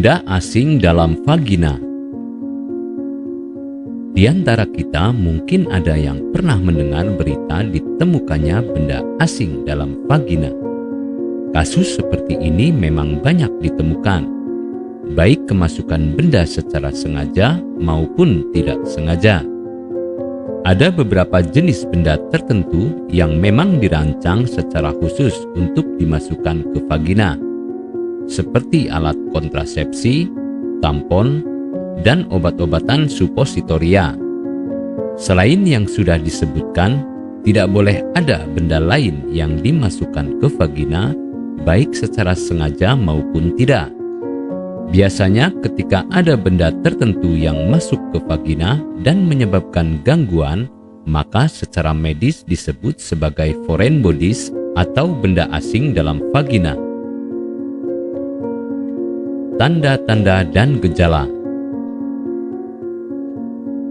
Benda asing dalam vagina. Di antara kita mungkin ada yang pernah mendengar berita ditemukannya benda asing dalam vagina. Kasus seperti ini memang banyak ditemukan, baik kemasukan benda secara sengaja maupun tidak sengaja. Ada beberapa jenis benda tertentu yang memang dirancang secara khusus untuk dimasukkan ke vagina, seperti alat kontrasepsi, tampon, dan obat-obatan supositoria. Selain yang sudah disebutkan, tidak boleh ada benda lain yang dimasukkan ke vagina, baik secara sengaja maupun tidak. Biasanya ketika ada benda tertentu yang masuk ke vagina dan menyebabkan gangguan, maka secara medis disebut sebagai foreign bodies atau benda asing dalam vagina. Tanda-tanda dan gejala.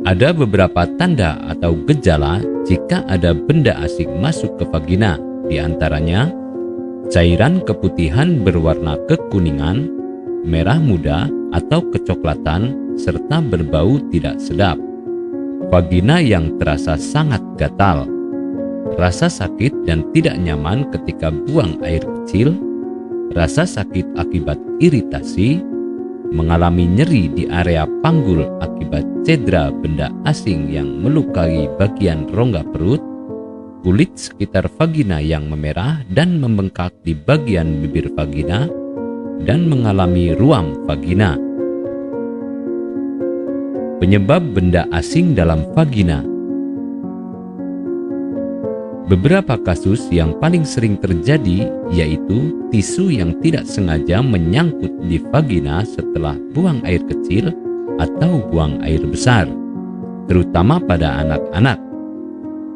Ada beberapa tanda atau gejala jika ada benda asing masuk ke vagina, di antaranya cairan keputihan berwarna kekuningan, merah muda atau kecoklatan, serta berbau tidak sedap. Vagina yang terasa sangat gatal, rasa sakit dan tidak nyaman ketika buang air kecil, rasa sakit akibat iritasi, mengalami nyeri di area panggul akibat cedera benda asing yang melukai bagian rongga perut, kulit sekitar vagina yang memerah dan membengkak di bagian bibir vagina, dan mengalami ruam vagina. Penyebab benda asing dalam vagina. Beberapa kasus yang paling sering terjadi yaitu tisu yang tidak sengaja menyangkut di vagina setelah buang air kecil atau buang air besar, terutama pada anak-anak.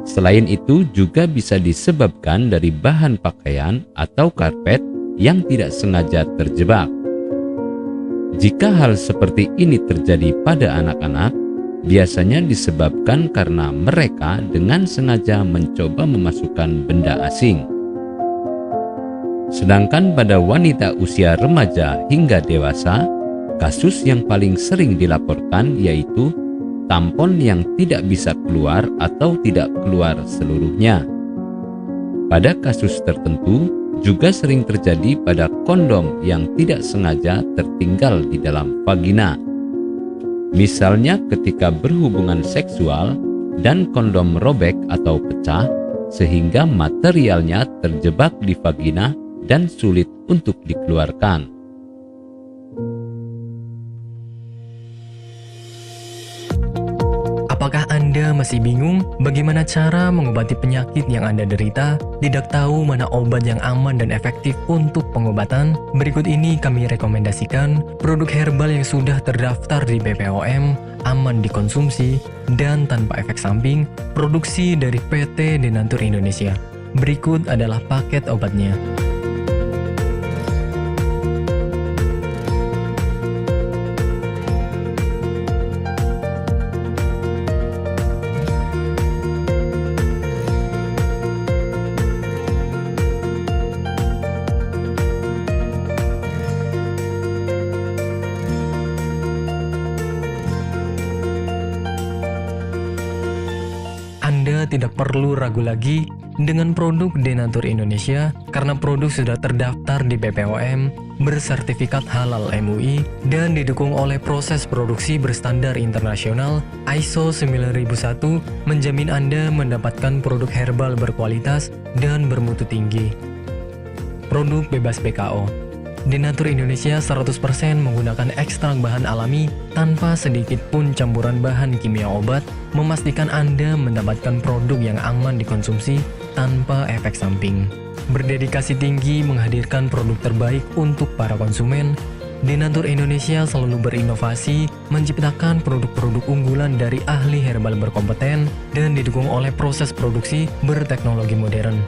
Selain itu juga bisa disebabkan dari bahan pakaian atau karpet yang tidak sengaja terjebak. Jika hal seperti ini terjadi pada anak-anak, biasanya disebabkan karena mereka dengan sengaja mencoba memasukkan benda asing. Sedangkan pada wanita usia remaja hingga dewasa, kasus yang paling sering dilaporkan yaitu tampon yang tidak bisa keluar atau tidak keluar seluruhnya. Pada kasus tertentu, juga sering terjadi pada kondom yang tidak sengaja tertinggal di dalam vagina. Misalnya ketika berhubungan seksual dan kondom robek atau pecah sehingga materialnya terjebak di vagina dan sulit untuk dikeluarkan. Apakah Anda masih bingung bagaimana cara mengobati penyakit yang Anda derita? Tidak tahu mana obat yang aman dan efektif untuk pengobatan? Berikut ini kami rekomendasikan produk herbal yang sudah terdaftar di BPOM, aman dikonsumsi, dan tanpa efek samping, produksi dari PT Denatur Indonesia. Berikut adalah paket obatnya. Anda tidak perlu ragu lagi dengan produk Denatur Indonesia karena produk sudah terdaftar di BPOM, bersertifikat halal MUI, dan didukung oleh proses produksi berstandar internasional ISO 9001, menjamin Anda mendapatkan produk herbal berkualitas dan bermutu tinggi. Produk bebas BKO. Denatur Indonesia 100% menggunakan ekstrak bahan alami tanpa sedikit pun campuran bahan kimia obat, memastikan Anda mendapatkan produk yang aman dikonsumsi tanpa efek samping. Berdedikasi tinggi menghadirkan produk terbaik untuk para konsumen, Denatur Indonesia selalu berinovasi, menciptakan produk-produk unggulan dari ahli herbal berkompeten dan didukung oleh proses produksi berteknologi modern.